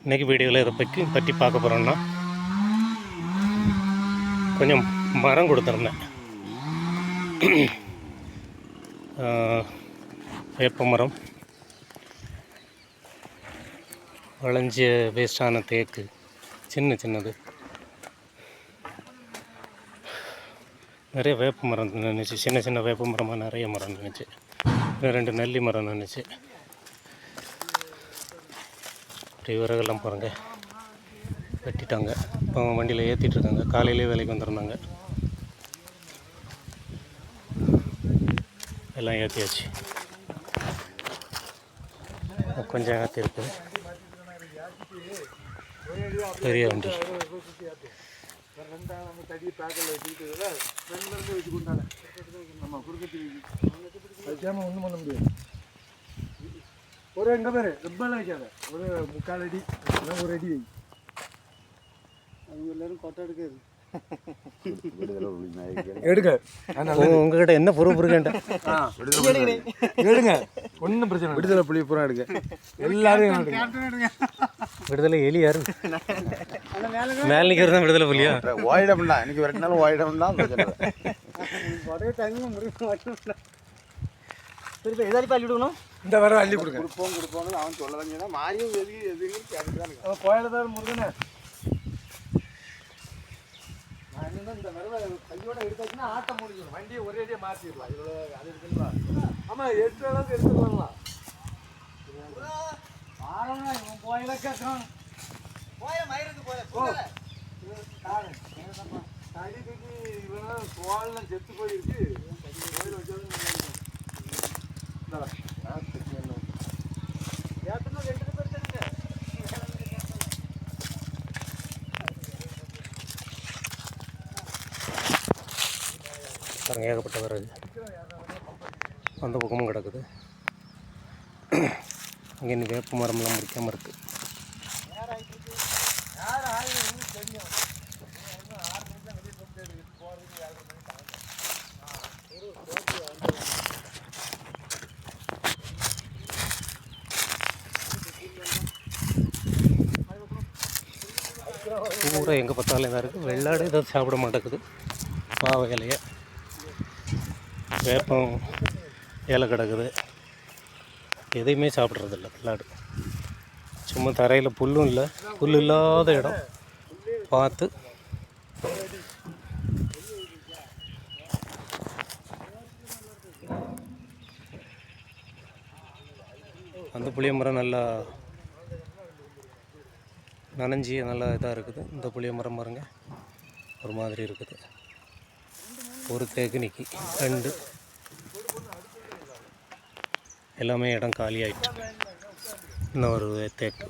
இன்றைக்கி வீடியோவில் இதை பற்றி பார்க்க போகிறோன்னா, கொஞ்சம் மரம் கொடுத்துருந்தேன். வேப்ப மரம், வளைஞ்ச வேஸ்டான தேக்கு, சின்னது நிறைய வேப்ப மரம் நின்றுச்சு. சின்ன வேப்ப மரமாக நிறைய மரம் நின்றுச்சு. 2 நெல்லி மரம் நின்றுச்சு. இப்படி விறகெல்லாம் பாருங்கள், வெட்டிட்டாங்க. இப்போ வண்டியில் ஏற்றிட்டுருக்காங்க. காலையிலே வேலைக்கு வந்துருந்தாங்க. எல்லாம் ஏற்றியாச்சு. கொஞ்சம் ஏற்றி இருக்குது. பெரிய வண்டி. ஒன்றும் பண்ண முடியாது. ஒரு எங்கே பேர் ரொம்பலாம் வைக்காத, ஒரு 3/4 அடி, ஒரு அடி வை. அவங்க எல்லாரும் கொட்டை எடுக்காது. எடுங்க. உங்ககிட்ட என்ன பொறுப்பு இருக்கேன்டா? எடுங்க, ஒன்றும் பிரச்சனை. விடுதலை புளி பூரா எடுங்க. எல்லாரும் விடுதலை எலி யாரு மேலே நிற்கிறது தான் விடுதலை புலியா? ஓயிடம்டா, இன்னைக்கு 2 நாள் ஓயிடம்டா. திருப்பி எதாச்சும் அள்ளி விடணும். இந்த வர அள்ளி கொடுங்க. கொடுப்போம் அவன் சொல்லலைங்கன்னா மாறியும் எது கேட்டுதான் கோயில்தான் முருகனே. இந்த வரவை கையோட எடுத்தாச்சுன்னா ஆட்ட முடியும். வண்டியை ஒரே அடியாக மாற்றிடலாம். இவ்வளோ அது இருக்குங்களா? ஆமாம், 8 அளவுக்கு எடுத்துக்கலாம். இவன் போயில கேட்கறான். போய மயிருக்கு போய தடி தூக்கி இவனா தோல்லாம் செத்து போயிருக்கு. கோயில் வச்சாலும் பாருங்க, ஏகப்பட்ட விறகு அந்த பக்கமும் கிடக்குது. அங்கே இன்னும் வேப்ப மரம்லாம் முடிக்காமல் இருக்குது. பூரா எங்கே பார்த்தாலும் இதாக இருக்குது. வெள்ளாடு எதாவது சாப்பிட மாட்டேங்குது. பாவை இலைய, வேப்பம் இலை கிடக்குது. எதையுமே சாப்பிட்றதில்ல வெள்ளாடு. சும்மா தரையில் புல்லும் இல்லை. புல் இல்லாத இடம் பார்த்து அந்த புளிய மரம் நல்லா நனைஞ்சி நல்லா இதாக இருக்குது. இந்த புளிய மரம் பாருங்க, ஒரு மாதிரி இருக்குது. ஒரு தேக்கு நிற்கி 2 எல்லாமே இடம் காலி ஆகிட்டு. இன்னும் ஒரு தேக்கு.